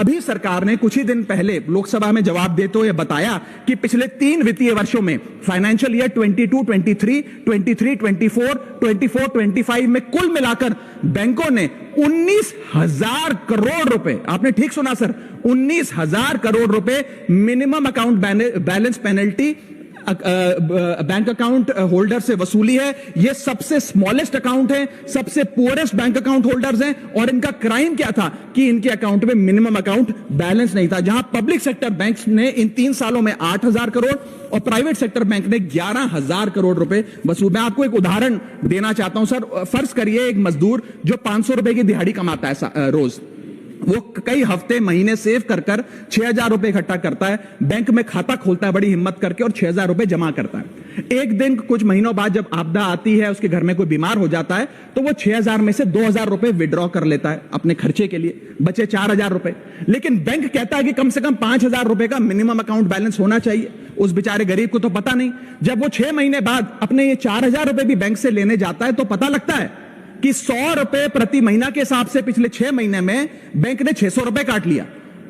अभी सरकार ने कुछ ही दिन पहले लोकसभा में जवाब देते हुए बताया कि पिछले 3 वित्तीय वर्षों में फाइनेंशियल ईयर 22-23, 23-24, 24-25 में कुल मिलाकर बैंकों ने 19,000 करोड़ रुपए, आपने ठीक सुना सर, 19,000 करोड़ रुपए minimum account balance penalty bank account holder से वसूली है। ये सबसे स्मॉलेस्ट अकाउंट है, सबसे पुअरेस्ट बैंक अकाउंट होल्डर्स हैं, और इनका क्राइम क्या था कि इनके अकाउंट में मिनिमम अकाउंट बैलेंस नहीं था। जहां पब्लिक सेक्टर बैंक्स ने इन 3 सालों में 8,000 करोड़ और प्राइवेट सेक्टर बैंक ने 11,000 करोड़ रुपए वसूल। मैं आपको एक उदाहरण देना चाहता हूं सर। फर्ज करिए एक मजदूर जो 500 रुपए की दिहाड़ी कमाता है रोज, वो कई हफ्ते महीने सेव कर 6,000 रुपए इकट्ठा करता है, बैंक में खाता खोलता है बड़ी हिम्मत करके और 6,000 रुपए जमा करता है। एक दिन कुछ महीनों बाद जब आपदा आती है, उसके घर में कोई बीमार हो जाता है, तो वो 6,000 में से 2,000 रुपए विड्रॉ कर लेता है अपने खर्चे के लिए, बचे 4,000 रुपए। लेकिन बैंक कहता है कि कम से कम 5,000 रुपए का मिनिमम अकाउंट बैलेंस होना चाहिए। उस बेचारे गरीब को तो पता नहीं। जब वो 6 महीने बाद अपने ये 4,000 रुपए भी बैंक से लेने जाता है तो पता लगता है कि 100 रुपए प्रति महीना के हिसाब से पिछले 6 महीने में बैंक ने 600 रुपए काट लिया।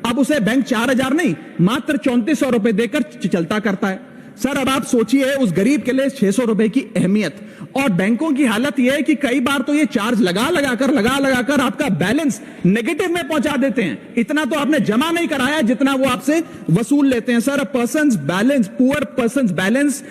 अब उसे बैंक 4,000 नहीं, मात्र 3,400 रुपए देकर चलता करता है। सर अब आप सोचिए उस गरीब के लिए 600 रुपए की अहमियत। और बैंकों की हालत यह है कि कई बार तो ये चार्ज लगा लगाकर आपका बैलेंस नेगेटिव में पहुंचा देते हैं। इतना तो आपने जमा नहीं कराया जितना वो आपसे वसूल लेते हैं। Sir, a persons balance, poor persons balance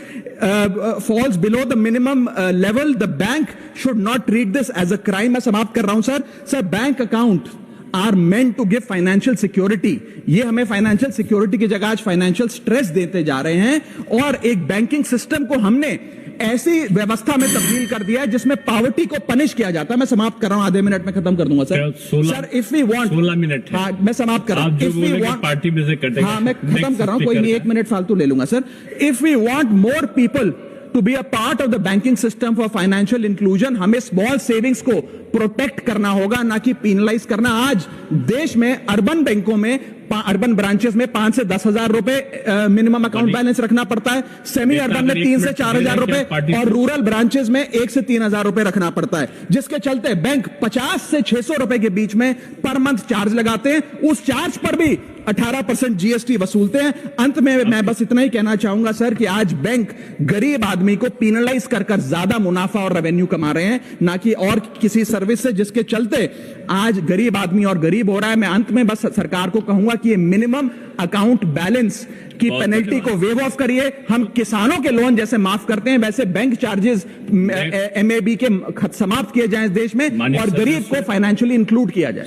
falls below the minimum level, the bank should not treat this as a crime। मैं समाप्त कर रहा हूं sir. Sir, bank account are meant to give financial security. ये हमें financial security की जगह आज फाइनेंशियल स्ट्रेस देते जा रहे हैं, और एक बैंकिंग सिस्टम को हमने ऐसी व्यवस्था में तब्दील कर दिया है जिसमें पॉवर्टी को पनिश किया जाता है। मैं समाप्त कर रहा हूं, आधे मिनट में खत्म कर दूंगा sir. Sir, if we want 16 minute, हाँ मैं समाप्त कर रहा हूं। इफ वी वांट पार्टी में से कटेगा, हाँ मैं खत्म कर रहा हूं, कोई नहीं, 1 मिनट फालतू ले लूंगा sir. If we want more people to be a part of the banking system for financial inclusion, हमें स्मॉल सेविंग्स को प्रोटेक्ट करना होगा, ना कि पेनलाइज करना। आज देश में अर्बन बैंकों में, अर्बन ब्रांचेस में 5 से 10,000 रुपए मिनिमम अकाउंट बैलेंस रखना पड़ता है, सेमी अर्बन में 3 से 4,000 रुपए, और रूरल ब्रांचेस में 1 से 3,000 रुपए रखना पड़ता है, जिसके चलते बैंक 50 से 600 रुपए के बीच में पर मंथ चार्ज लगाते हैं। उस चार्ज पर भी 18% जीएसटी वसूलते हैं। अंत में मैं बस इतना ही कहना चाहूंगा सर कि आज बैंक गरीब आदमी को पेनलाइज कर ज्यादा मुनाफा और रेवेन्यू कमा रहे हैं, ना कि और किसी सर्विस से, जिसके चलते आज गरीब आदमी और गरीब हो रहा है। मैं अंत में बस सरकार को कहूंगा कि ये मिनिमम अकाउंट बैलेंस की पेनल्टी को वेव ऑफ करिए। हम किसानों के लोन जैसे माफ करते हैं, वैसे बैंक चार्जेस एमएबी के समाप्त किए जाएं इस देश में, और गरीब को फाइनेंशियली इंक्लूड किया जाए।